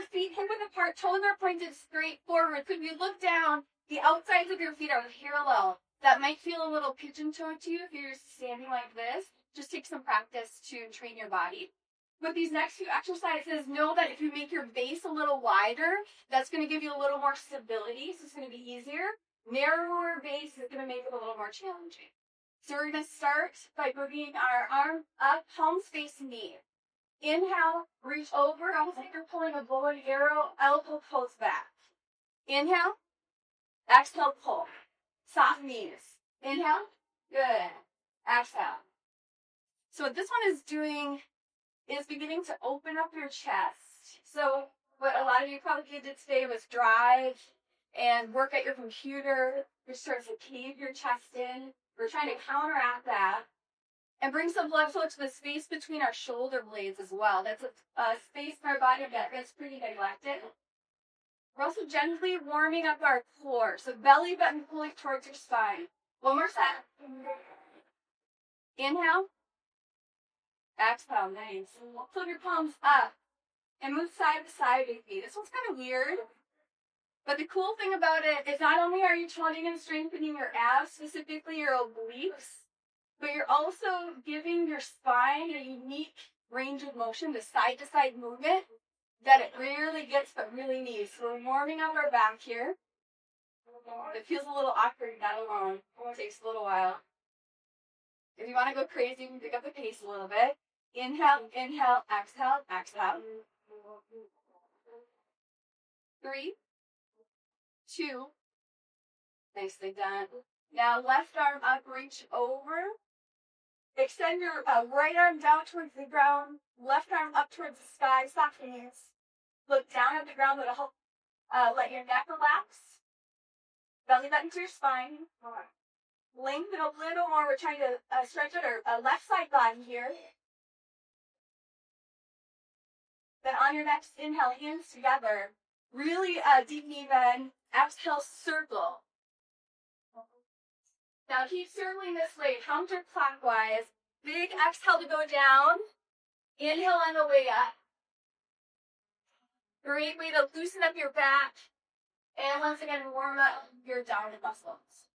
your feet hip width apart, toes are pointed straight forward. So if you look down, the outsides of your feet are parallel. That might feel a little pigeon-toed to you if you're standing like this. Just take some practice to train your body. With these next few exercises, know that if you make your base a little wider, that's going to give you a little more stability, so it's going to be easier. Narrower base is going to make it a little more challenging. So we're going to start by bringing our arm up, palms face knee. Inhale, reach over, almost like you're pulling a bow and arrow, elbow pulls back. Inhale, exhale, pull. Soft knees. Inhale, good. Exhale. So what this one is doing is beginning to open up your chest. So what a lot of you probably did today was drive and work at your computer, which starts to cave your chest in. We're trying to counteract that and bring some blood flow to the space between our shoulder blades as well. That's a space in our body that gets pretty neglected. We're also gently warming up our core. So belly button pulling towards your spine. One more set. Inhale. Exhale. Nice. Flip your palms up and move side to side with me. This one's kind of weird. But the cool thing about it is not only are you toning and strengthening your abs, specifically your obliques, but you're also giving your spine a unique range of motion, the side-to-side movement, that it rarely gets but really needs. So we're warming up our back here. It feels a little awkward, not alone. It takes a little while. If you want to go crazy, you can pick up the pace a little bit. Inhale, inhale, exhale, exhale. 3, 2, nicely done. Now left arm up, reach over. Extend your right arm down towards the ground, left arm up towards the sky, soft knees. Look down at the ground, that'll help let your neck relax. Belly button to your spine. Lengthen a little more, we're trying to stretch out our left side body here. Then on your next inhale, hands together. Really deep knee bend. Exhale, circle. Now keep circling this way, counterclockwise. Big exhale to go down. Inhale on the way up. Great way to loosen up your back. And once again, warm up your downward muscles.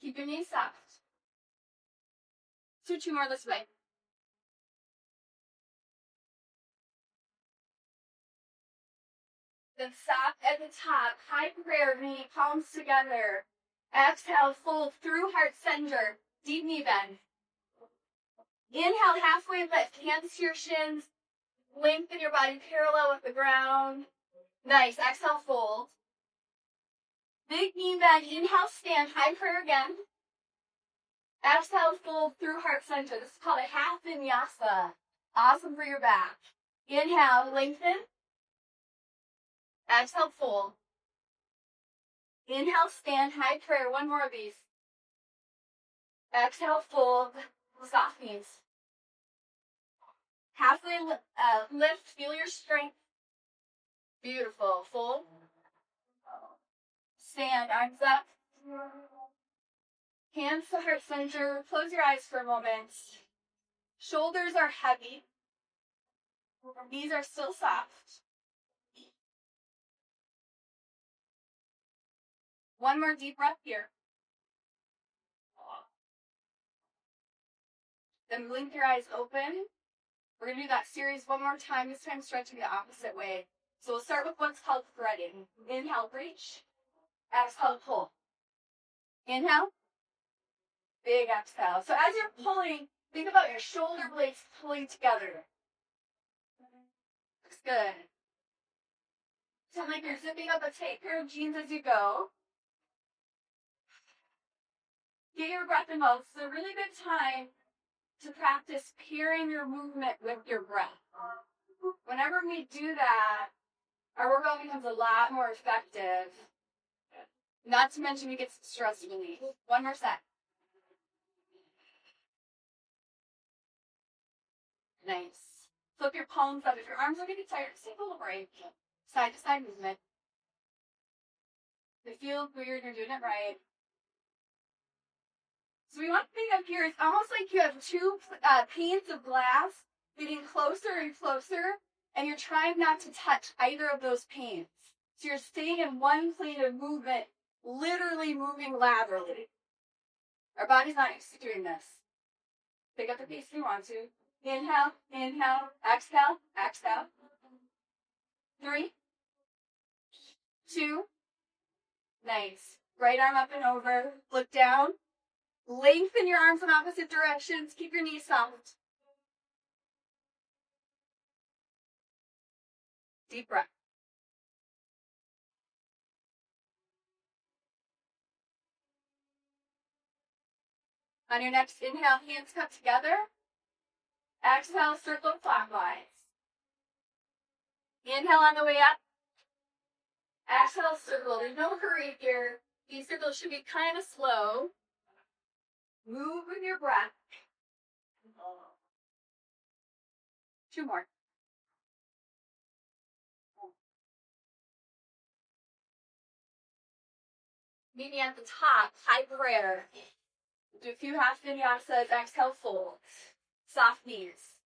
Keep your knees soft. So 2 more this way. Then stop at the top. High prayer, knee, palms together. Exhale, fold through heart center. Deep knee bend. Inhale, halfway lift. Hands to your shins. Lengthen your body parallel with the ground. Nice. Exhale, fold. Big knee bend. Inhale, stand. High prayer again. Exhale, fold through heart center. This is called a half vinyasa. Awesome for your back. Inhale, lengthen. Exhale, fold. Inhale, stand, high prayer. 1 more of these. Exhale, fold, soft knees. Halfway lift, feel your strength. Beautiful. Fold. Stand, arms up. Hands to heart center. Close your eyes for a moment. Shoulders are heavy. Knees are still soft. 1 more deep breath here. Then blink your eyes open. We're going to do that series 1 more time, this time stretching the opposite way. So we'll start with what's called threading. Inhale, reach. Exhale, pull. Inhale. Big exhale. So as you're pulling, think about your shoulder blades pulling together. Looks good. Sound like you're zipping up a tight pair of jeans as you go. Get your breath involved. This is a really good time to practice pairing your movement with your breath. Whenever we do that, our workout becomes a lot more effective. Not to mention we get some stress relief. 1 more set. Nice. Flip your palms up. If your arms are getting tired, just take a little break. Side to side movement. If it feels weird, you're doing it right. So we want to think of here, it's almost like you have 2 panes of glass getting closer and closer, And you're trying not to touch either of those pains. So you're staying in one plane of movement, literally moving laterally. Our body's not used to doing this. Pick up the pace if you want to. Inhale, inhale, exhale, exhale. 3, 2, nice. Right arm up and over. Look down. Lengthen your arms in opposite directions. Keep your knees soft. Deep breath. On your next inhale, hands come together. Exhale, circle clockwise. Inhale on the way up. Exhale, circle. There's no hurry here. These circles should be kind of slow. Move with your breath. 2 more. Meeting at the top, high prayer. Do a few half vinyasas. Exhale, fold. Soft knees.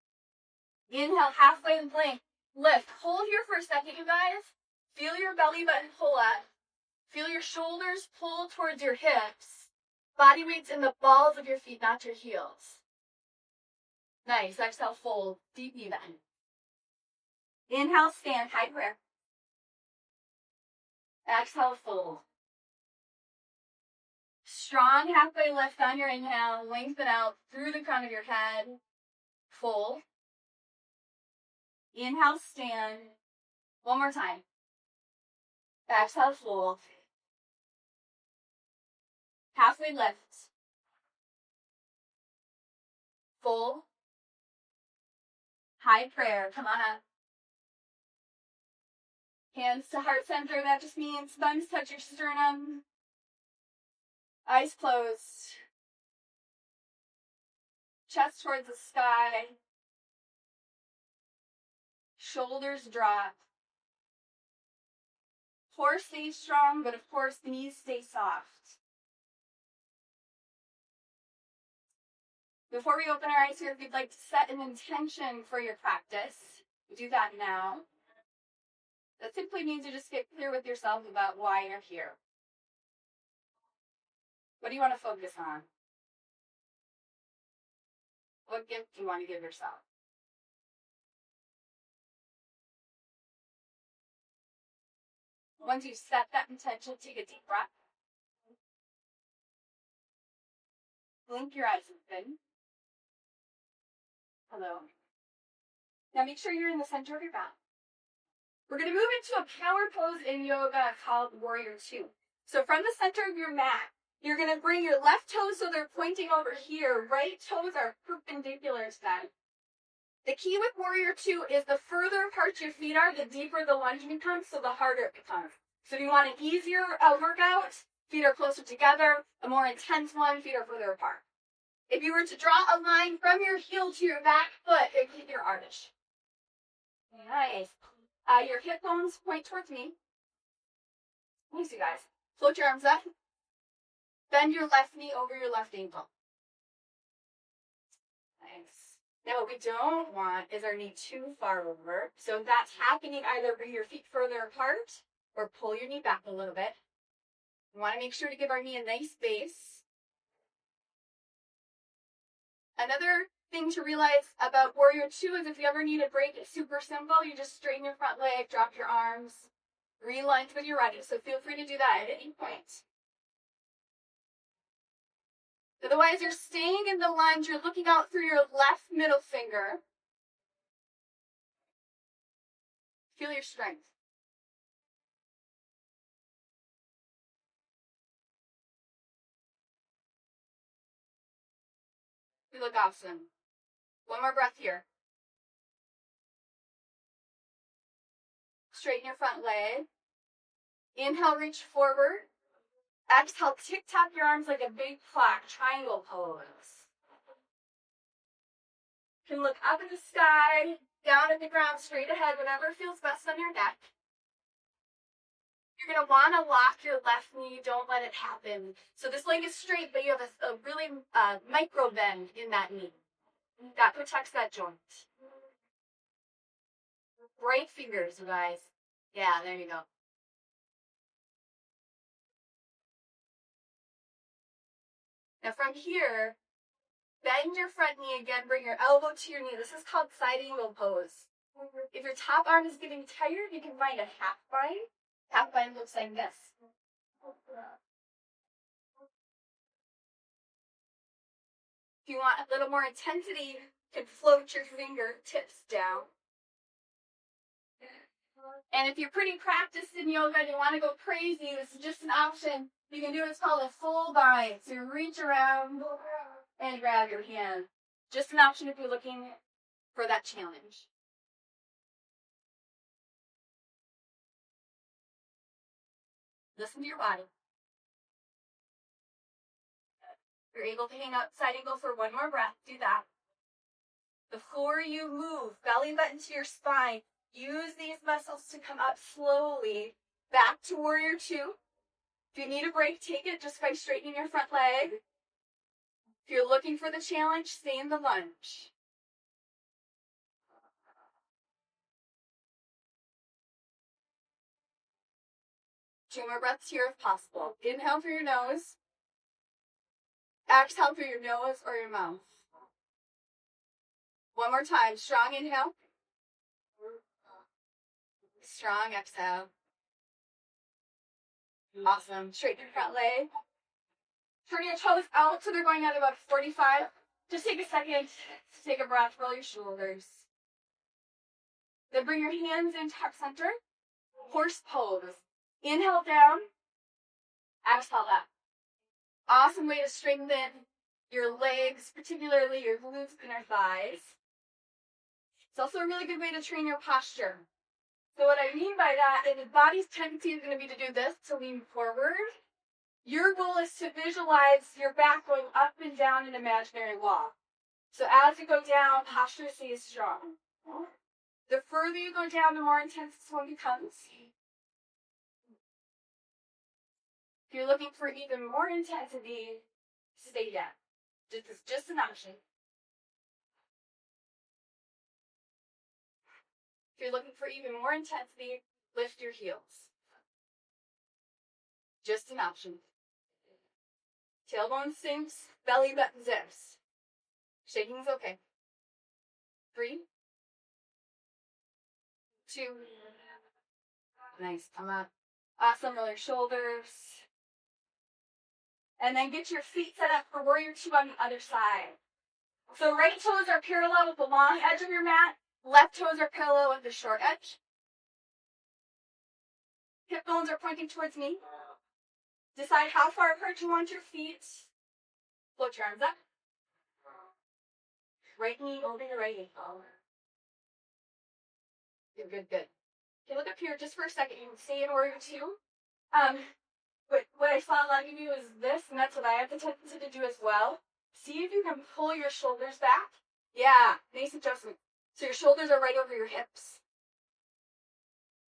Inhale, halfway length. Lift. Hold here for a second, you guys. Feel your belly button pull up. Feel your shoulders pull towards your hips. Body weight's in the balls of your feet, not your heels. Nice. Exhale, fold. Deep knee bend. Inhale, stand. High prayer. Exhale, fold. Strong halfway lift on your inhale. Lengthen out through the crown of your head. Fold. Inhale, stand. One more time. Exhale, fold. Halfway lift. Fold. High prayer. Come on up. Hands to heart center. That just means thumbs touch your sternum. Eyes closed. Chest towards the sky. Shoulders drop. Core stays strong, but of course the knees stay soft. Before we open our eyes here, if you'd like to set an intention for your practice, do that now. That simply means you just get clear with yourself about why you're here. What do you want to focus on? What gift do you want to give yourself? Once you set that intention, take a deep breath. Blink your eyes open. Hello. Now make sure you're in the center of your mat. We're going to move into a power pose in yoga called Warrior 2. So from the center of your mat, you're going to bring your left toes so they're pointing over here. Right toes are perpendicular to them. The key with Warrior 2 is the further apart your feet are, the deeper the lunge becomes, so the harder it becomes. So if you want an easier workout, feet are closer together. A more intense one, feet are further apart. If you were to draw a line from your heel to your back foot, it would be your arch. Nice. Your hip bones point towards me. Nice, you guys. Float your arms up. Bend your left knee over your left ankle. Nice. Now what we don't want is our knee too far over. So if that's happening, either bring your feet further apart or pull your knee back a little bit. We want to make sure to give our knee a nice base. Another thing to realize about Warrior 2 is if you ever need a break, it's super simple. You just straighten your front leg, drop your arms, relunge when you're ready. So feel free to do that at any point. Otherwise, you're staying in the lunge. You're looking out through your left middle finger. Feel your strength. You look awesome. One more breath here. Straighten your front leg. Inhale, reach forward. Exhale, tick-tock your arms like a big clock, triangle pose. You can look up at the sky, down at the ground, straight ahead, whatever feels best on your neck. You're going to want to lock your left knee. Don't let it happen. So this leg is straight, but you have a really micro bend in that knee. That protects that joint. Bright fingers, you guys. Yeah, there you go. Now from here, bend your front knee again, bring your elbow to your knee. This is called side angle pose. If your top arm is getting tired, you can find a half bind. Half bind looks like this. If you want a little more intensity, you can float your fingertips down. And if you're pretty practiced in yoga and you want to go crazy, this is just an option. You can do what's called a full bind. So you reach around and grab your hand. Just an option if you're looking for that challenge. Listen to your body. You're able to hang out side angle for one more breath. Do that. Before you move, belly button to your spine. Use these muscles to come up slowly back to warrior two. If you need a break, take it just by straightening your front leg. If you're looking for the challenge, stay in the lunge. Two more breaths here if possible. Inhale through your nose. Exhale through your nose or your mouth. One more time. Strong inhale. Strong exhale. Awesome. Straighten your front leg. Turn your toes out so they're going at about 45. Just take a second to take a breath. Roll your shoulders. Then bring your hands into heart center. Horse pose. Inhale down. Exhale up. Awesome way to strengthen your legs, particularly your glutes and your thighs. It's also a really good way to train your posture. So what I mean by that is the body's tendency is going to be to do this, to lean forward. Your goal is to visualize your back going up and down an imaginary wall. So as you go down, posture stays strong. The further you go down, the more intense this one becomes. If you're looking for even more intensity, stay down. This is just an option. If you're looking for even more intensity, lift your heels. Just an option. Tailbone sinks, belly button zips. Shaking's okay. 3, 2, nice, come up. Awesome, roll your shoulders. And then get your feet set up for warrior two on the other side. So right toes are parallel with the long edge of your mat. Left toes are parallel with the short edge. Hip bones are pointing towards me. Decide how far apart you want your feet. Float your arms up. Right knee over your right ankle. Good, good, good. Okay, look up here just for a second. You can stay in warrior two. What I saw a lot of you do is this, and that's what I have the tendency to do as well. See if you can pull your shoulders back. Yeah, nice adjustment. So your shoulders are right over your hips.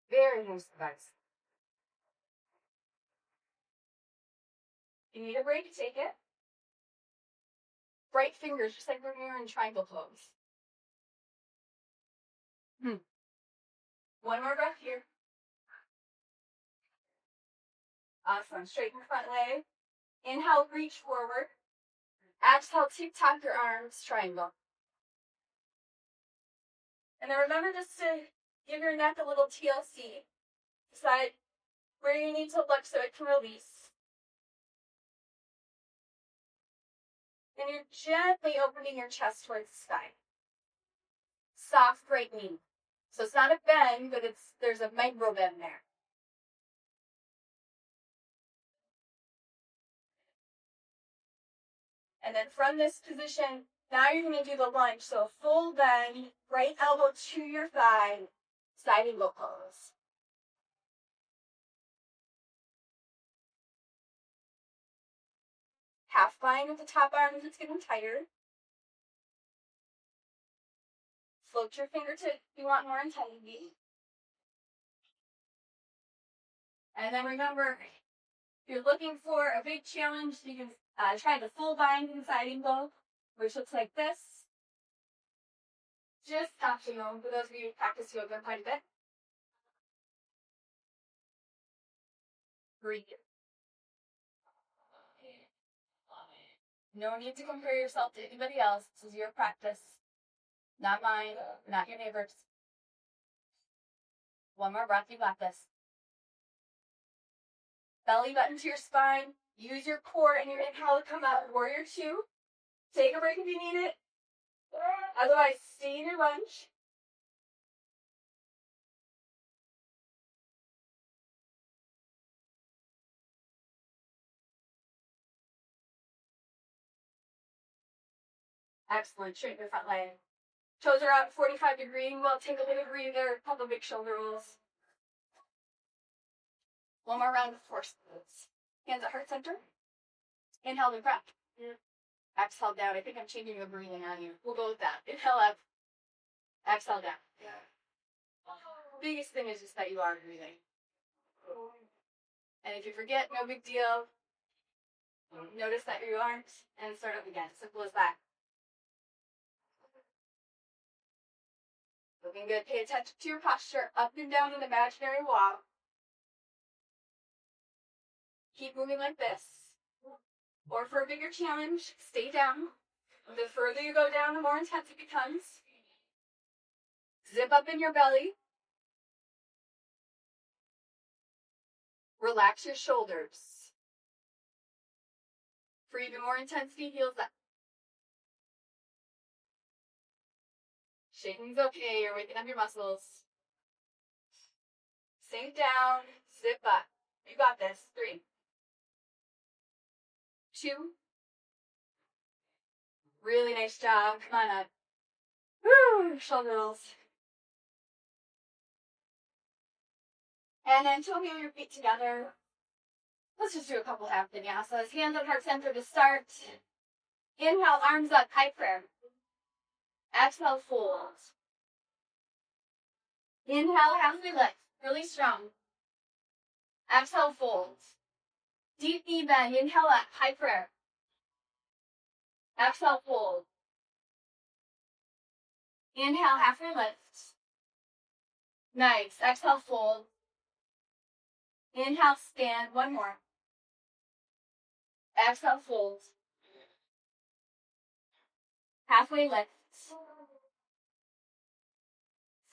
Very nice, guys. You need a break, take it. Bright fingers, just like when we were in triangle pose. One more breath here. Awesome. Straighten your front leg. Inhale, reach forward. Exhale, tick-tock your arms, triangle. And then remember just to give your neck a little TLC. Decide where you need to look so it can release. And you're gently opening your chest towards the sky. Soft right knee. So it's not a bend, but there's a micro bend there. And then from this position, now you're going to do the lunge. So full bend, right elbow to your thigh, side angle pose. Half bind with the top arm if it's getting tired. Float your fingertips if you want more intensity. And then remember, if you're looking for a big challenge, you can try the full bind and side angle, which looks like this. Just optional for those of you who practice yoga quite a bit. Breathe. No need to compare yourself to anybody else. This is your practice. Not mine, not your neighbor's. One more breath, you got this. Belly button to your spine. Use your core and your inhale to come up. Warrior 2. Take a break if you need it. Otherwise, stay in your lunge. Excellent. Straighten your front leg. Toes are out 45 degree. We'll take a little breather. Couple big shoulder rolls. One more round of force moves. Hands at heart center. Inhale to breath. Exhale down. I think I'm changing the breathing on you. We'll go with that. Inhale up. Exhale down. Biggest thing is just that you are breathing. And if you forget, no big deal. Notice that you aren't and start up again. Simple as that. Looking good. Pay attention to your posture. Up and down an imaginary walk. Keep moving like this. Or for a bigger challenge, stay down. The further you go down, the more intense it becomes. Zip up in your belly. Relax your shoulders. For even more intensity, heels up. Shaking's okay, you're waking up your muscles. Sink down, zip up. You got this. 3, 2. Really nice job. Come on up. Woo! Shoulder rolls. And then toe your feet together. Let's just do a couple half vinyasas. Hands on heart center to start. Inhale, arms up, high prayer. Exhale, fold. Inhale, halfway lift. Really strong. Exhale, fold. Deep knee bend. Inhale up, high prayer. Exhale, fold. Inhale, halfway lift. Nice. Exhale, fold. Inhale, stand. One more. Exhale, fold. Halfway lift.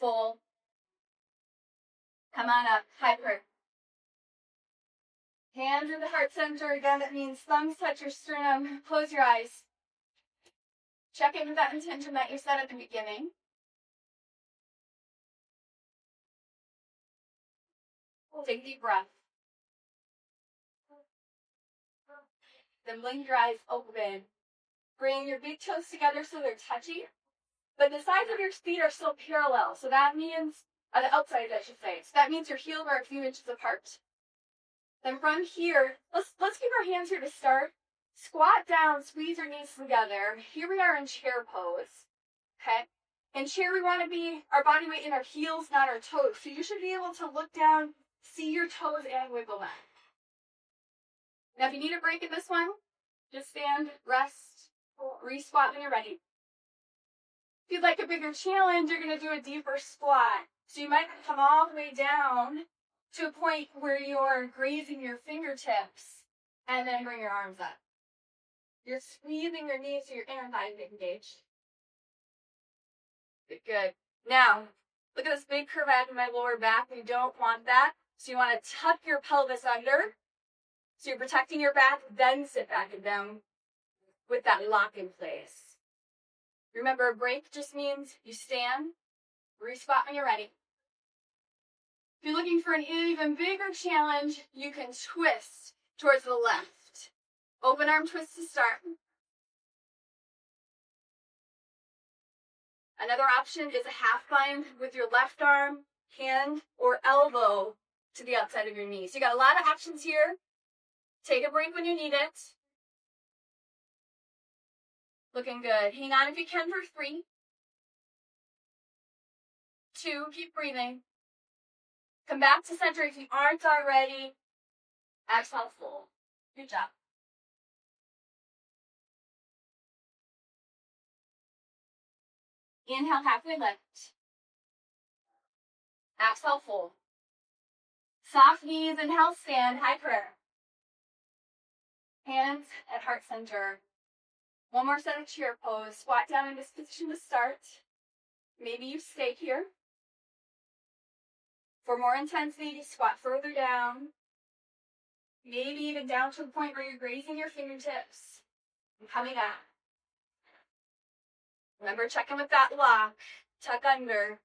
Fold. Come on up. High prayer. Hands in the heart center. Again, that means thumbs touch your sternum. Close your eyes. Check in with that intention that you set at the beginning. Take a deep breath. Then blink your eyes open. Bring your big toes together so they're touchy. But the sides of your feet are still parallel. So that means, on the outside, I should say. So that means your heels are a few inches apart. Then from here, let's keep our hands here to start. Squat down, squeeze your knees together. Here we are in chair pose. Okay? In chair, we want to be our body weight in our heels, not our toes. So you should be able to look down, see your toes, and wiggle them. Now, if you need a break in this one, just stand, rest, re-squat when you're ready. If you'd like a bigger challenge, you're going to do a deeper squat. So you might come all the way down to a point where you're grazing your fingertips, and then bring your arms up. You're squeezing your knees so your inner thighs get engaged. Good. Now, look at this big curve out in my lower back. We don't want that. So you want to tuck your pelvis under. So you're protecting your back, then sit back and down with that lock in place. Remember, a break just means you stand, re-squat when you're ready. If you're looking for an even bigger challenge, you can twist towards the left. Open arm twist to start. Another option is a half bind with your left arm, hand, or elbow to the outside of your knee. So you got a lot of options here. Take a break when you need it. Looking good. Hang on if you can for 3, 2, keep breathing. Come back to center if you aren't already. Exhale, fold. Good job. Inhale, halfway lift. Exhale, fold. Soft knees, inhale, stand, high prayer. Hands at heart center. One more set of chair pose. Squat down in this position to start. Maybe you stay here. For more intensity, squat further down. Maybe even down to the point where you're grazing your fingertips and coming up. Remember, check in with that lock. Tuck under.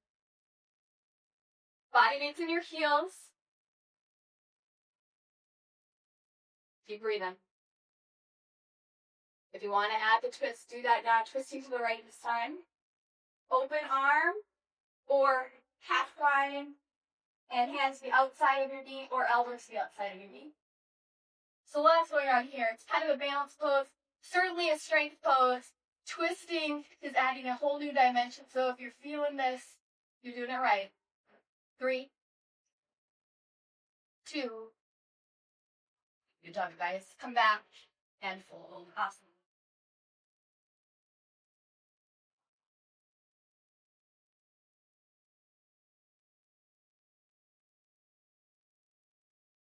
Body weights in your heels. Keep breathing. If you want to add the twist, do that now. Twisting to the right this time. Open arm or half line and hands to the outside of your knee or elbows to the outside of your knee. So what's going on here? It's kind of a balance pose, certainly a strength pose. Twisting is adding a whole new dimension. So if you're feeling this, you're doing it right. 3, 2. Good job, you guys. Come back and fold. Awesome.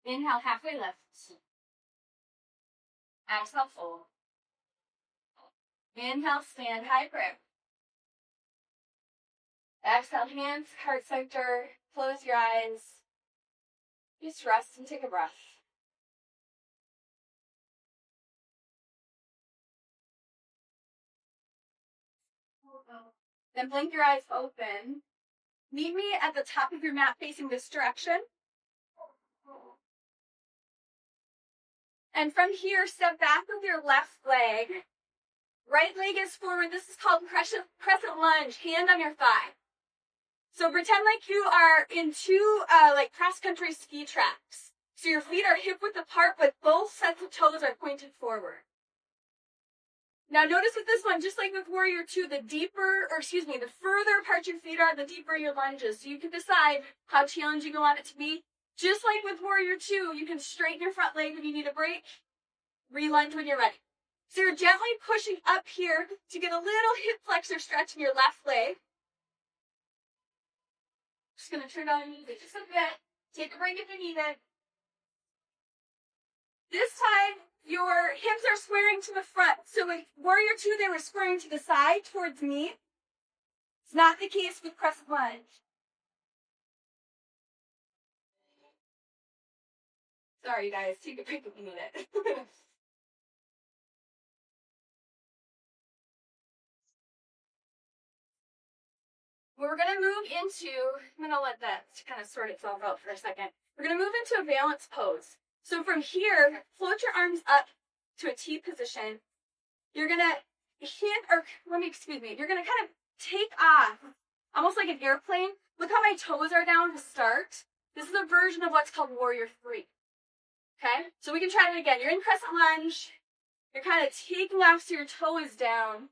Inhale, halfway lift. Exhale, fold. Inhale, stand, high prayer. Exhale, hands, heart center. Close your eyes. Just rest and take a breath. Then blink your eyes open. Meet me at the top of your mat facing this direction. And from here, step back with your left leg. Right leg is forward. This is called crescent lunge, hand on your thigh. So pretend like you are in two like cross-country ski tracks. So your feet are hip-width apart, but both sets of toes are pointed forward. Now notice with this one, just like with Warrior 2, the further apart your feet are, the deeper your lunges. So you can decide how challenging you want it to be. Just like with Warrior 2, you can straighten your front leg when you need a break. Re-lunge when you're ready. So you're gently pushing up here to get a little hip flexor stretch in your left leg. Just going to turn on music just a bit. Take a break if you need it. This time, your hips are squaring to the front. So with Warrior 2, they were squaring to the side towards me. It's not the case with crescent lunge. Sorry, you guys. Take a break if you need it. We're going to move into, I'm going to let that kind of sort itself out for a second. We're going to move into a balance pose. So from here, float your arms up to a T position. You're going to you're going to kind of take off, almost like an airplane. Look how my toes are down to start. This is a version of what's called Warrior 3. Okay? So we can try it again. You're in crescent lunge. You're kind of taking off so your toe is down.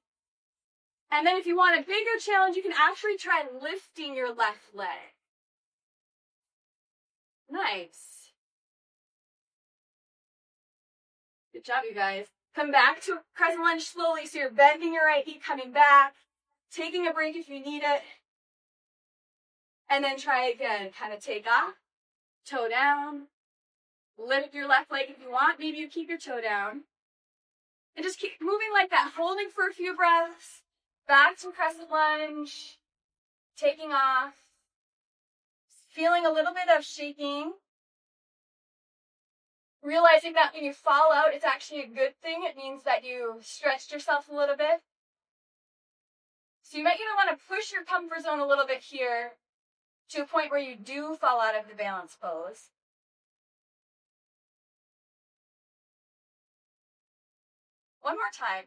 And then if you want a bigger challenge, you can actually try lifting your left leg. Nice. Good job, you guys. Come back to crescent lunge slowly. So you're bending your right knee, coming back, taking a break if you need it. And then try again. Kind of take off, toe down. Lift your left leg if you want. Maybe you keep your toe down. And just keep moving like that, holding for a few breaths. Back to crescent lunge, taking off, feeling a little bit of shaking, realizing that when you fall out, it's actually a good thing. It means that you stretched yourself a little bit. So you might even want to push your comfort zone a little bit here to a point where you do fall out of the balance pose. One more time.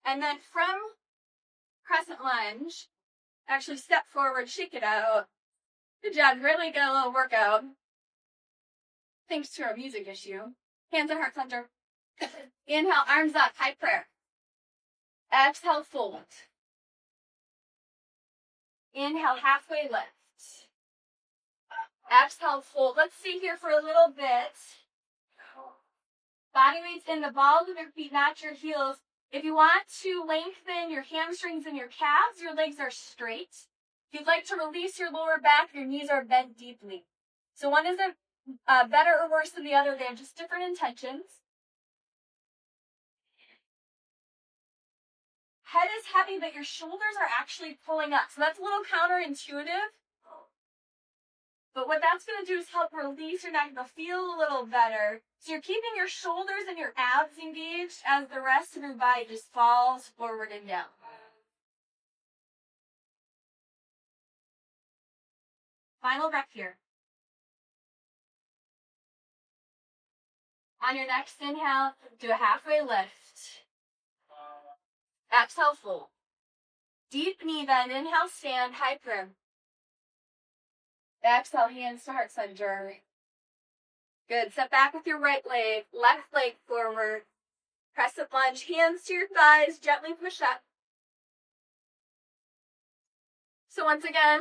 And then from crescent lunge, actually step forward, shake it out. Good job, really got a little workout. Thanks to our music issue. Hands at heart center. Inhale, arms up, high prayer. Exhale, fold. Inhale, halfway lift. Exhale, fold. Let's stay here for a little bit. Body weight's in the balls of your feet, not your heels. If you want to lengthen your hamstrings and your calves, your legs are straight. If you'd like to release your lower back, your knees are bent deeply. So one isn't better or worse than the other. They have just different intentions. Head is heavy, but your shoulders are actually pulling up. So that's a little counterintuitive. But what that's going to do is help release your neck to feel a little better. So you're keeping your shoulders and your abs engaged as the rest of your body just falls forward and down. Final breath here. On your next inhale, do a halfway lift. Exhale, fold. Deep knee bend. Inhale, stand, high prayer. Exhale, hands to heart center. Good. Step back with your right leg, left leg forward. Crescent lunge, hands to your thighs, gently push up. So once again,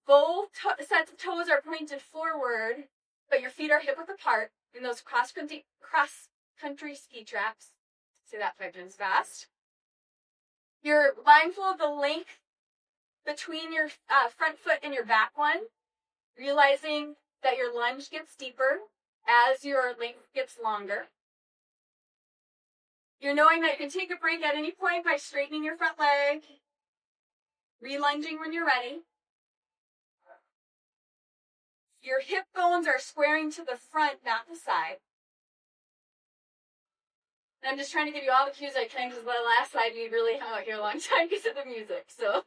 both sets of toes are pointed forward, but your feet are hip width apart in those cross-country ski tracks. Say that 5 times fast. You're mindful of the length between your front foot and your back one, realizing that your lunge gets deeper as your length gets longer. You're knowing that you can take a break at any point by straightening your front leg, re-lunging when you're ready. Your hip bones are squaring to the front, not the side. And I'm just trying to give you all the cues I can, because the last slide we really hung out here a long time because of the music. So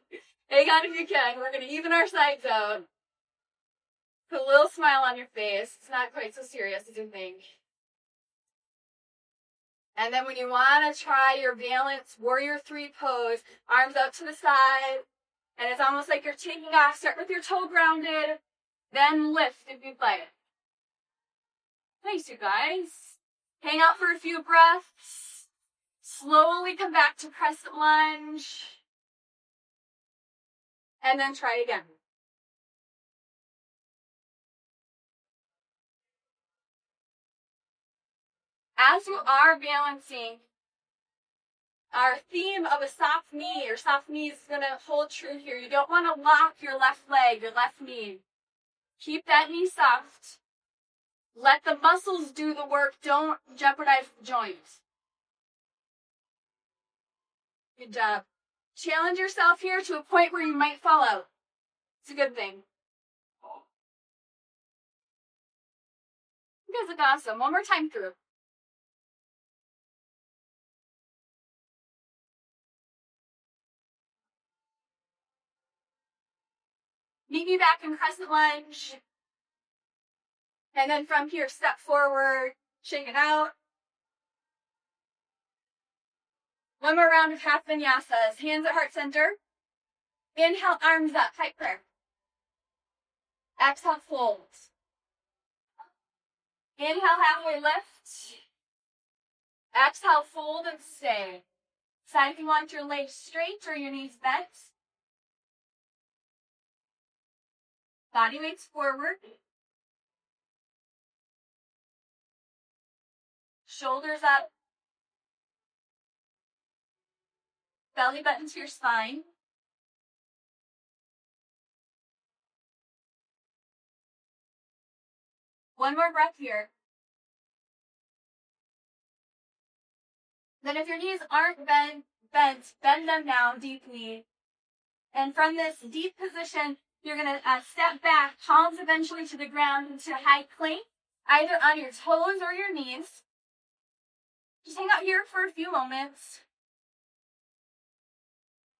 hang on if you can. We're going to even our sides out. Put a little smile on your face. It's not quite so serious as you think. And then when you want to try your balance warrior 3 pose, arms out to the side, and it's almost like you're taking off. Start with your toe grounded, then lift if you'd like. Nice, you guys. Hang out for a few breaths. Slowly come back to crescent lunge. And then try again. As you are balancing, our theme of a soft knee or soft knees is going to hold true here. You don't want to lock your left leg, your left knee. Keep that knee soft. Let the muscles do the work. Don't jeopardize the joints. Good job. Challenge yourself here to a point where you might fall out. It's a good thing. You guys look awesome. One more time through. Meet me back in crescent lunge. And then from here, step forward, shake it out. One more round of half vinyasas. Hands at heart center. Inhale, arms up, tight prayer. Exhale, fold. Inhale, halfway lift. Exhale, fold and stay. Decide if you want your legs straight or your knees bent. Body weights forward. Shoulders up. Belly button to your spine. One more breath here. Then if your knees aren't bent, bend them down deeply. And from this deep position, you're going to step back, palms eventually to the ground into high plank, either on your toes or your knees. Just hang out here for a few moments.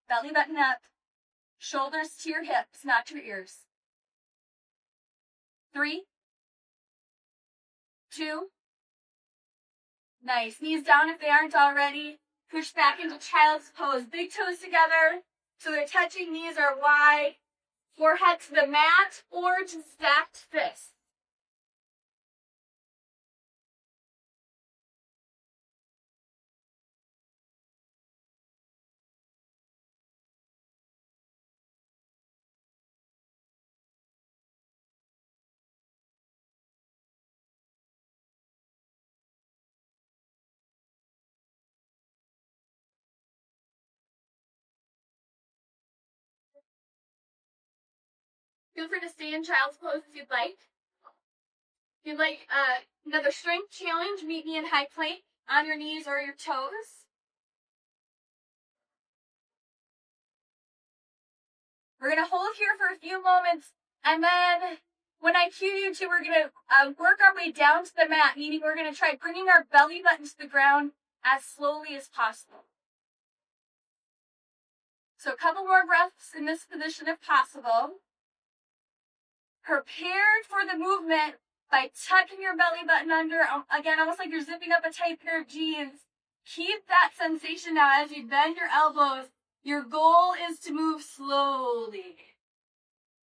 Belly button up, shoulders to your hips, not to your ears. 3, 2, nice. Knees down if they aren't already. Push back into child's pose. Big toes together so they're touching, knees are wide. Forehead to the mat or to stacked fists. Feel free to stay in child's pose if you'd like. If you'd like another strength challenge, meet me in high plank on your knees or your toes. We're going to hold here for a few moments, and then when I cue you to, we're going to work our way down to the mat, meaning we're going to try bringing our belly button to the ground as slowly as possible. So a couple more breaths in this position if possible. Prepared for the movement by tucking your belly button under, again, almost like you're zipping up a tight pair of jeans. Keep that sensation now as you bend your elbows. Your goal is to move slowly.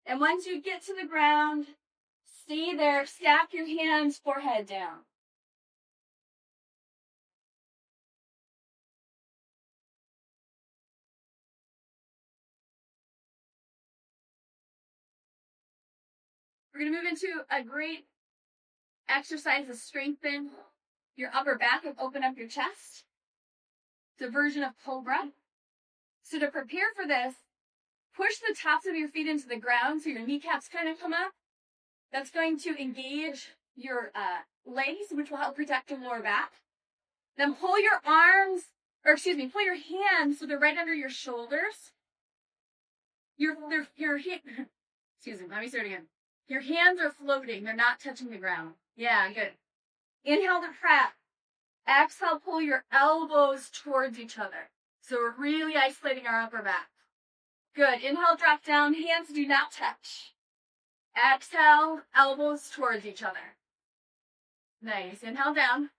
And once you get to the ground, stay there, stack your hands, forehead down. We're going to move into a great exercise to strengthen your upper back and open up your chest. It's a version of Cobra. So to prepare for this, push the tops of your feet into the ground so your kneecaps kind of come up. That's going to engage your legs, which will help protect your lower back. Then pull your pull your hands so they're right under your shoulders. Let me start again. Your hands are floating. They're not touching the ground. Yeah, good. Inhale to prep. Exhale, pull your elbows towards each other. So we're really isolating our upper back. Good. Inhale, drop down. Hands do not touch. Exhale, elbows towards each other. Nice. Inhale down.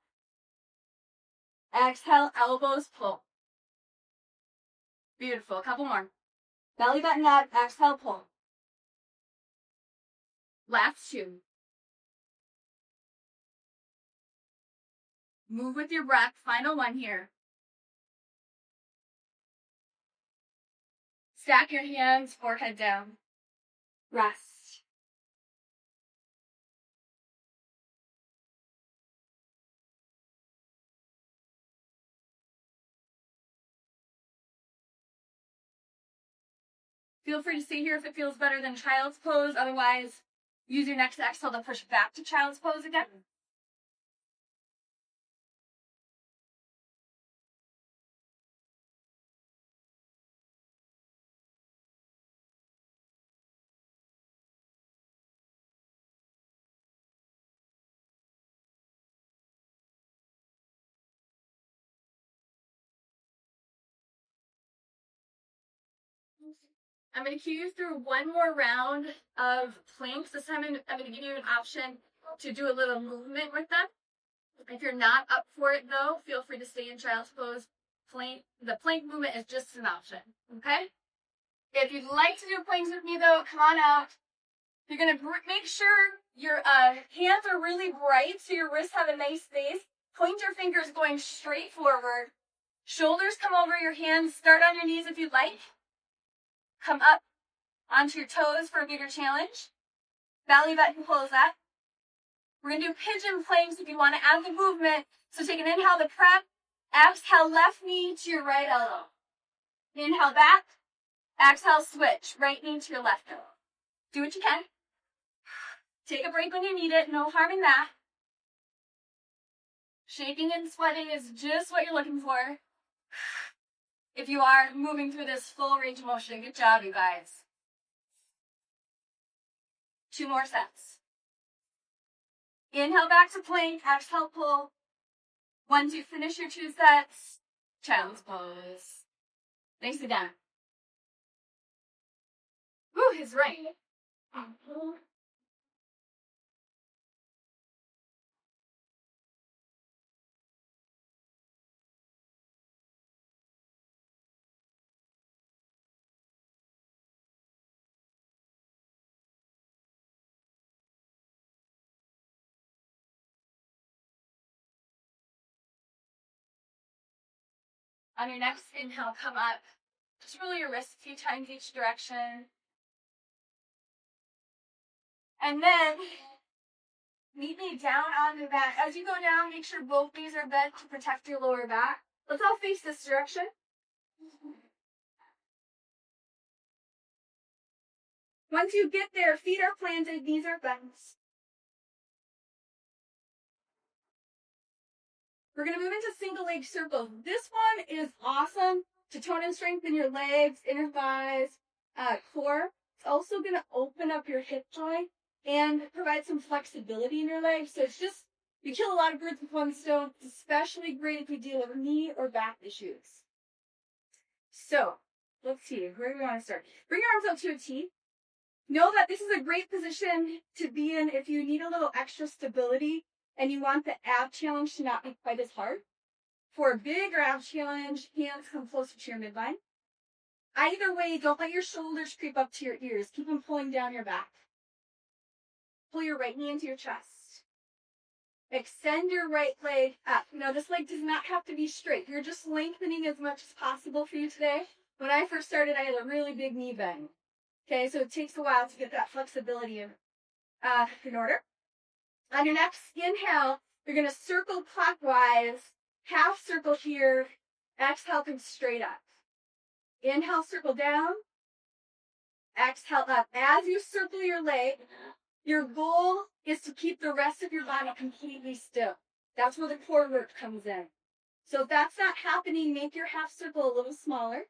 Exhale, elbows pull. Beautiful. A couple more. Belly button up. Exhale, pull. Last two. Move with your breath. Final one here. Stack your hands, forehead down. Rest. Feel free to stay here if it feels better than child's pose. Otherwise, use your next exhale to push back to child's pose again. I'm going to cue you through one more round of planks. This time I'm going to give you an option to do a little movement with them. If you're not up for it, though, feel free to stay in child's pose. The plank movement is just an option, okay? If you'd like to do planks with me, though, come on out. You're going to make sure your hands are really bright so your wrists have a nice space. Point your fingers going straight forward. Shoulders come over your hands. Start on your knees if you'd like. Come up onto your toes for a bigger challenge. Belly button pulls up. We're going to do pigeon planks if you want to add the movement. So take an inhale to prep. Exhale, left knee to your right elbow. Inhale back. Exhale, switch. Right knee to your left elbow. Do what you can. Take a break when you need it. No harm in that. Shaking and sweating is just what you're looking for. If you are moving through this full range of motion, good job, you guys. 2 more sets. Inhale back to plank, exhale pull. Once you finish your 2 sets, child's pose. Nicely done. Woo, he's right. On your next inhale, come up. Just roll your wrists a few times each direction. And then, meet me down on the mat. As you go down, make sure both knees are bent to protect your lower back. Let's all face this direction. Once you get there, feet are planted, knees are bent. We're going to move into single leg circles. This one is awesome to tone and strengthen your legs, inner thighs, core. It's also going to open up your hip joint and provide some flexibility in your legs. So it's just, you kill a lot of birds with one stone. It's especially great if you deal with knee or back issues. So let's see, where do we want to start? Bring your arms out to a T. Know that this is a great position to be in if you need a little extra stability and you want the ab challenge to not be quite as hard. For a bigger ab challenge, hands come closer to your midline. Either way, don't let your shoulders creep up to your ears. Keep them pulling down your back. Pull your right knee into your chest. Extend your right leg up. Now, this leg does not have to be straight. You're just lengthening as much as possible for you today. When I first started, I had a really big knee bend. Okay, so it takes a while to get that flexibility in order. On your next inhale, you're going to circle clockwise, half circle here, exhale, come straight up. Inhale, circle down, exhale up. As you circle your leg, your goal is to keep the rest of your body completely still. That's where the core work comes in. So if that's not happening, make your half circle a little smaller.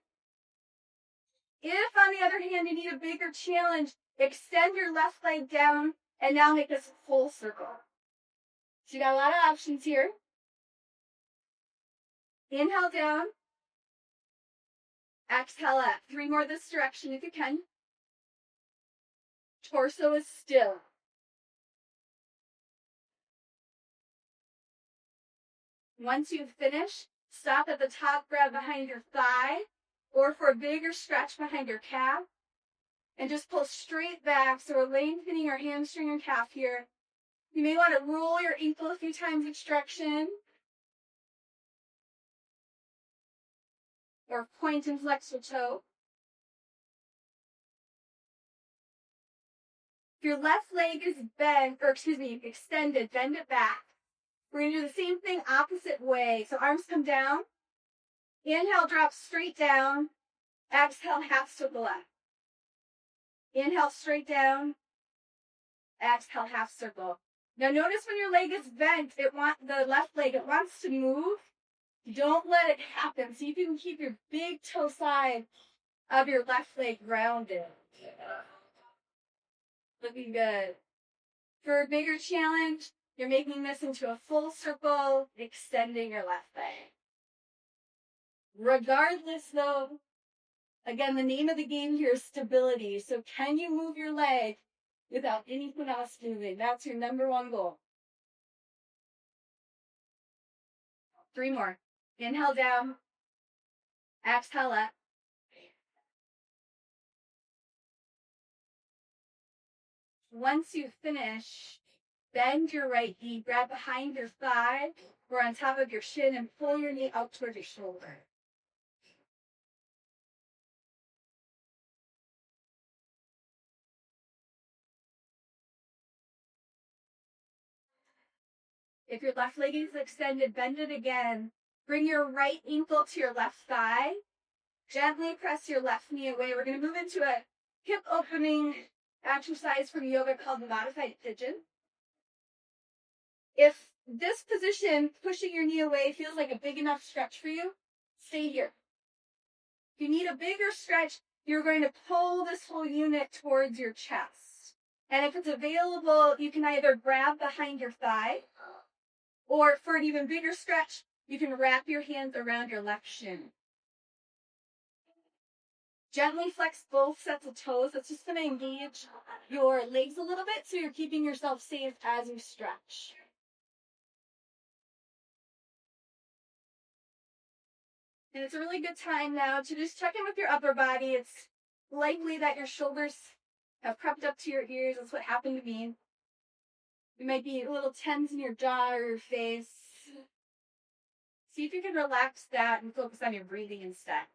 If, on the other hand, you need a bigger challenge, extend your left leg down and now make this full circle. So you got a lot of options here. Inhale down. Exhale up. 3 more this direction if you can. Torso is still. Once you've finished, stop at the top, grab behind your thigh, or for a bigger stretch behind your calf, and just pull straight back. So we're lengthening our hamstring and calf here. You may want to roll your ankle a few times each direction, or point and flex your toe. If your left leg is extended, bend it back. We're going to do the same thing opposite way. So arms come down. Inhale, drop straight down. Exhale, half circle up. Inhale, straight down. Exhale, half circle. Now notice when your leg is bent, the left leg, it wants to move. Don't let it happen. See if you can keep your big toe side of your left leg grounded. Looking good. For a bigger challenge, you're making this into a full circle, extending your left leg. Regardless though, again, the name of the game here is stability. So can you move your leg without anything else moving? That's your number one goal. 3 more. Inhale down. Exhale up. Once you finish, bend your right knee, grab behind your thigh or on top of your shin and pull your knee out towards your shoulder. If your left leg is extended, bend it again. Bring your right ankle to your left thigh. Gently press your left knee away. We're going to move into a hip opening exercise from yoga called the modified pigeon. If this position, pushing your knee away, feels like a big enough stretch for you, stay here. If you need a bigger stretch, you're going to pull this whole unit towards your chest. And if it's available, you can either grab behind your thigh, or for an even bigger stretch, you can wrap your hands around your left shin. Gently flex both sets of toes. That's just going to engage your legs a little bit so you're keeping yourself safe as you stretch. And it's a really good time now to just check in with your upper body. It's likely that your shoulders have crept up to your ears. That's what happened to me. You might be a little tense in your jaw or your face. See if you can relax that and focus on your breathing instead.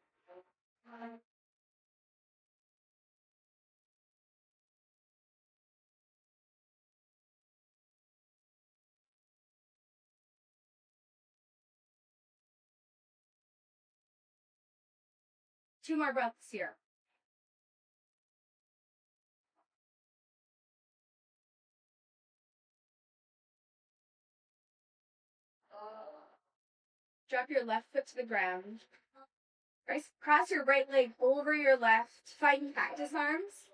2 more breaths here. drop your left foot to the ground. Cross your right leg over your left. Find cactus arms.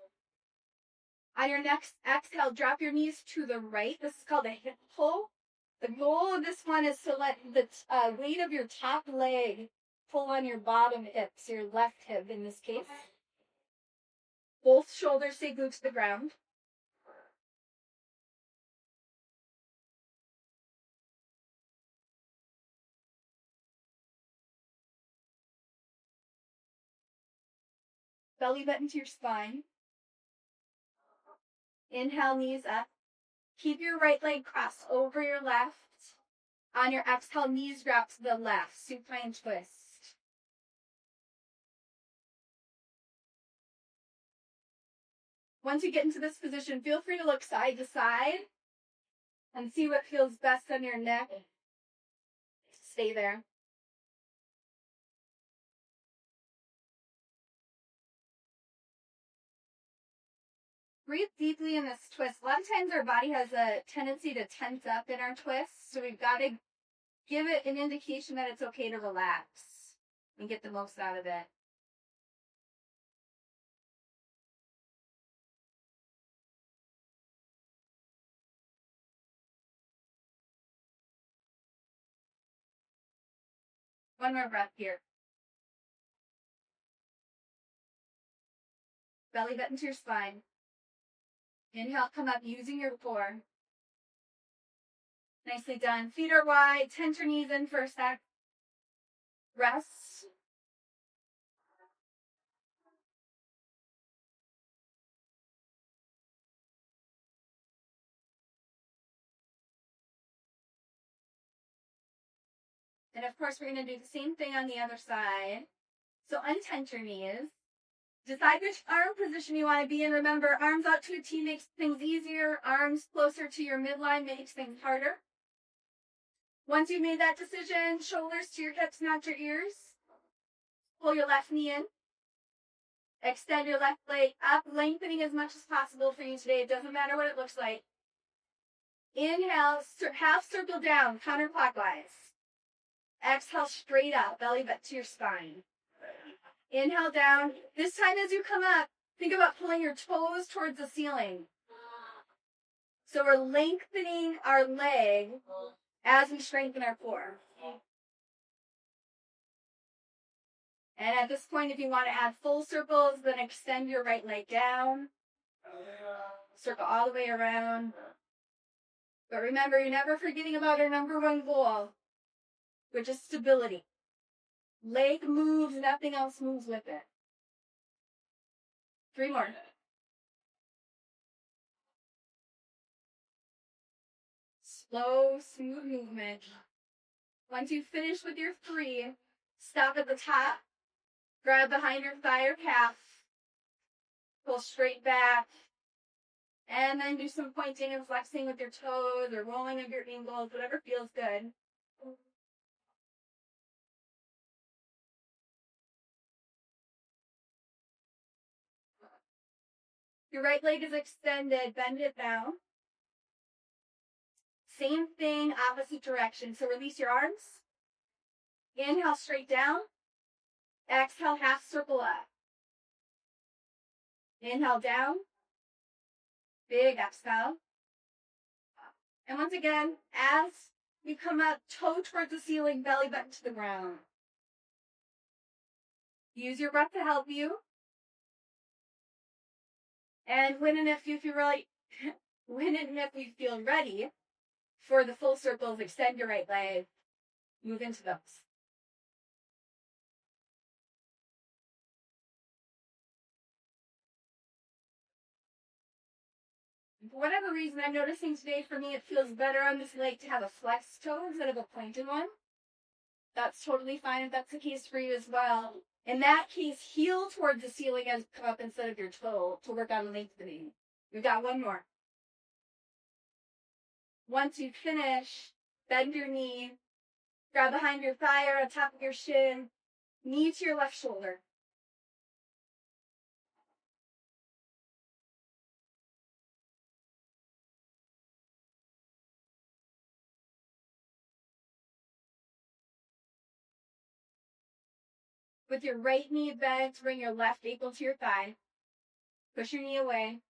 On your next exhale, drop your knees to the right. This is called a hip pull. The goal of this one is to let the weight of your top leg pull on your bottom hip, so your left hip in this case. Both shoulders stay glued to the ground. Belly button to your spine. Inhale, knees up. Keep your right leg crossed over your left. On your exhale, knees drop to the left. Supine twist. Once you get into this position, feel free to look side to side and see what feels best on your neck. Stay there. Breathe deeply in this twist. A lot of times our body has a tendency to tense up in our twists, so we've got to give it an indication that it's okay to relax and get the most out of it. One more breath here. Belly button to your spine. Inhale, come up using your core. Nicely done. Feet are wide. Tense your knees in for a sec. Rest. And of course, we're going to do the same thing on the other side. So untense your knees. Decide which arm position you want to be in. Remember, arms out to a T makes things easier. Arms closer to your midline makes things harder. Once you've made that decision, shoulders to your hips, not your ears. Pull your left knee in. Extend your left leg up, lengthening as much as possible for you today. It doesn't matter what it looks like. Inhale, half circle down, counterclockwise. Exhale, straight up, belly button to your spine. Inhale down. This time as you come up, think about pulling your toes towards the ceiling. So we're lengthening our leg as we strengthen our core. And at this point, if you want to add full circles, then extend your right leg down. Circle all the way around. But remember, you're never forgetting about our number one goal, which is stability. Leg moves, nothing else moves with it. 3 more. Slow, smooth movement. Once you finish with your 3, stop at the top. Grab behind your thigh or calf. Pull straight back. And then do some pointing and flexing with your toes or rolling of your ankles, whatever feels good. Your right leg is extended. Bend it down. Same thing, opposite direction. So release your arms. Inhale straight down. Exhale, half circle up. Inhale down. Big exhale. And once again, as you come up, toe towards the ceiling, belly button to the ground. Use your breath to help you. And when and if you feel ready for the full circles, extend your right leg, move into those. For whatever reason, I'm noticing today for me it feels better on this leg to have a flexed toe instead of a pointed one. That's totally fine if that's the case for you as well. In that case, heel towards the ceiling as you come up instead of your toe to work on lengthening. We've got one more. Once you finish, bend your knee, grab behind your thigh or on top of your shin, knee to your left shoulder. With your right knee bent, bring your left ankle to your thigh. Push your knee away.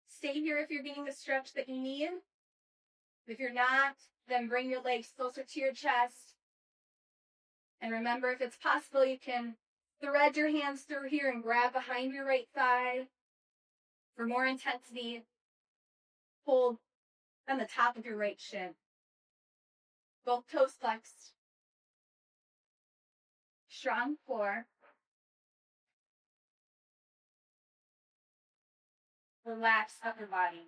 Stay here if you're getting the stretch that you need. If you're not, then bring your legs closer to your chest. And remember, if it's possible, you can thread your hands through here and grab behind your right thigh. For more intensity, hold on the top of your right shin. Both toes flexed. Strong core. Relax upper body.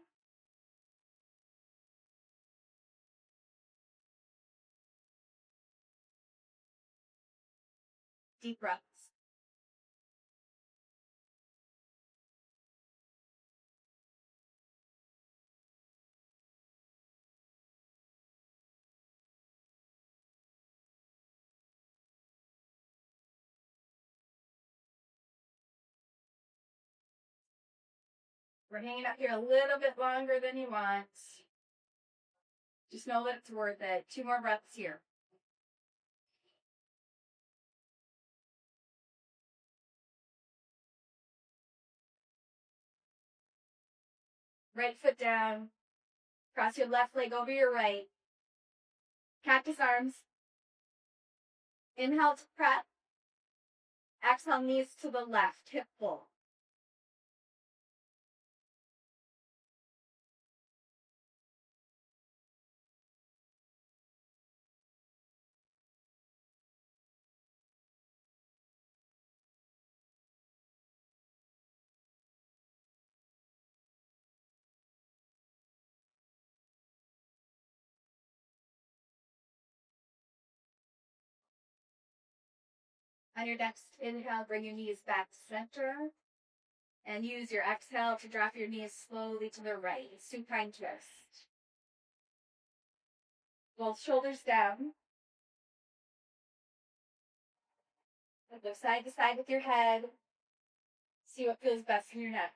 Deep breaths. We're hanging out here a little bit longer than you want. Just know that it's worth it. 2 more breaths here. Right foot down. Cross your left leg over your right. Cactus arms. Inhale to prep. Exhale, knees to the left, hip full. On your next inhale, bring your knees back to center. And use your exhale to drop your knees slowly to the right. Supine twist. Both shoulders down. And go side to side with your head. See what feels best in your neck.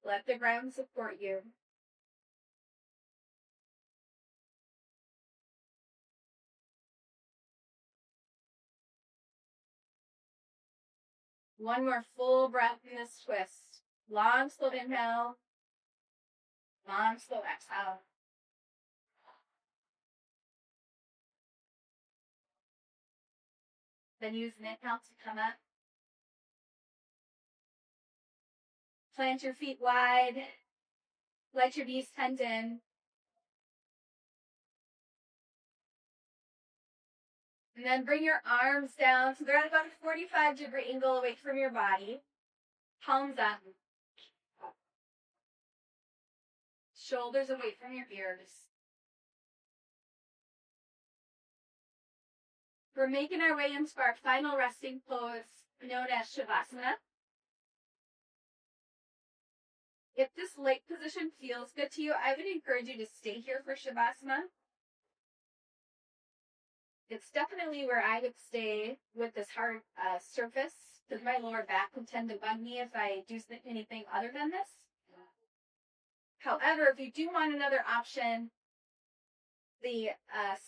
Let the ground support you. One more full breath in this twist. Long, slow inhale. Long, slow exhale. Then use an inhale to come up. Plant your feet wide. Let your knees bend in. And then bring your arms down so they're at about a 45-degree angle away from your body. Palms up. Shoulders away from your ears. We're making our way into our final resting pose, known as Shavasana. If this leg position feels good to you, I would encourage you to stay here for Shavasana. It's definitely where I would stay with this hard surface, because my lower back would tend to bug me if I do anything other than this. However, if you do want another option, the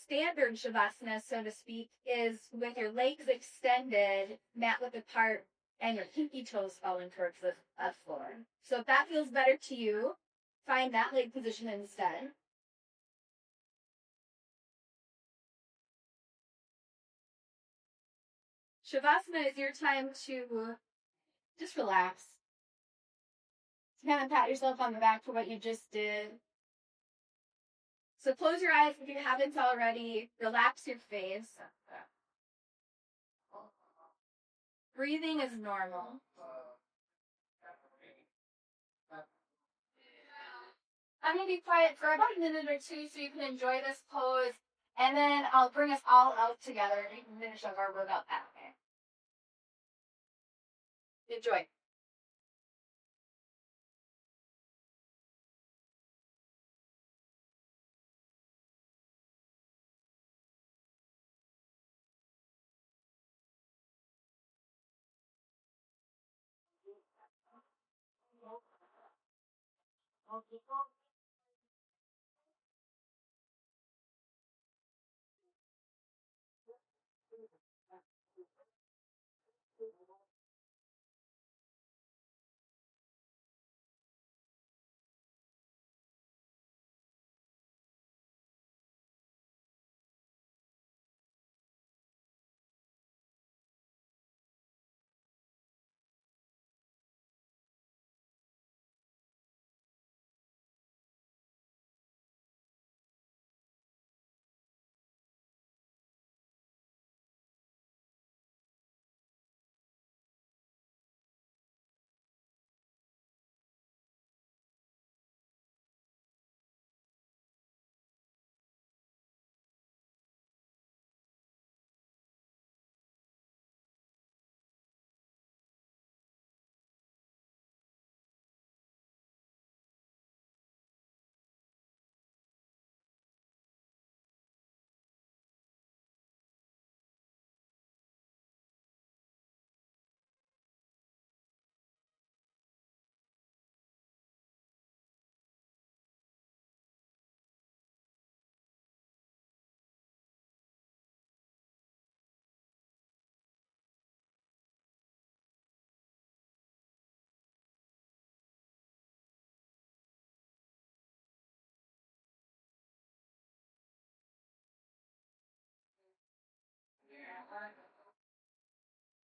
standard Shavasana, so to speak, is with your legs extended, mat width apart, and your pinky toes falling towards the floor. So if that feels better to you, find that leg position instead. Shavasana is your time to just relax. Kind of pat yourself on the back for what you just did. So close your eyes if you haven't already. Relax your face. Breathing is normal. I'm going to be quiet for about a minute or two so you can enjoy this pose, and then I'll bring us all out together and we can finish up our workout that way. Enjoy.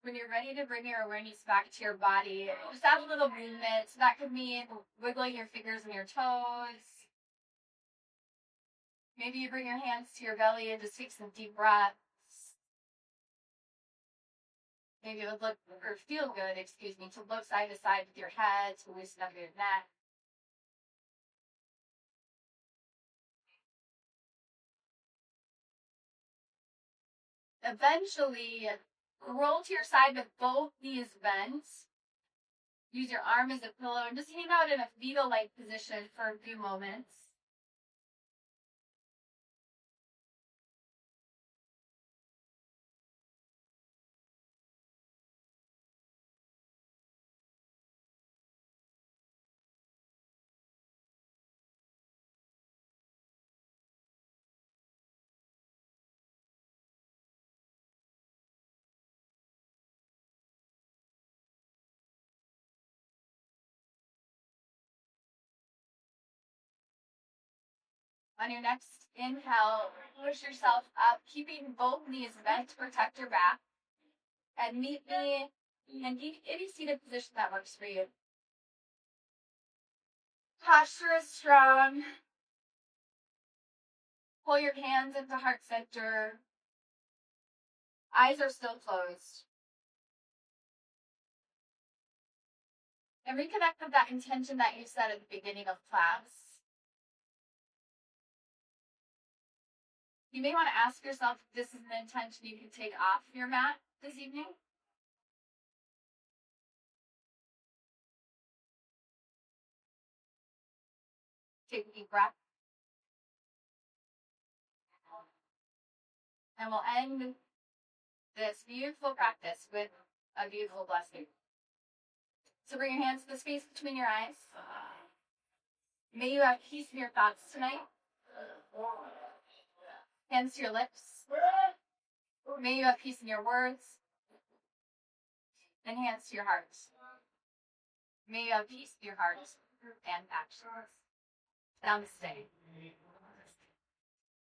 When you're ready to bring your awareness back to your body, just add a little movement. So that could mean wiggling your fingers and your toes. Maybe you bring your hands to your belly and just take some deep breaths. Maybe it would look or feel good, excuse me, to look side to side with your head, to loosen up your neck. Eventually, roll to your side with both knees bent. Use your arm as a pillow and just hang out in a fetal-like position for a few moments. On your next inhale, push yourself up, keeping both knees bent to protect your back. And meet me in any seated position that works for you. Posture is strong. Pull your hands into heart center. Eyes are still closed. And reconnect with that intention that you set at the beginning of class. You may want to ask yourself if this is an intention you can take off your mat this evening. Take a deep breath. And we'll end this beautiful practice with a beautiful blessing. So bring your hands to the space between your eyes. May you have peace in your thoughts tonight. Hands to your lips. May you have peace in your words. And hands to your heart. May you have peace in your heart and actions. Namaste.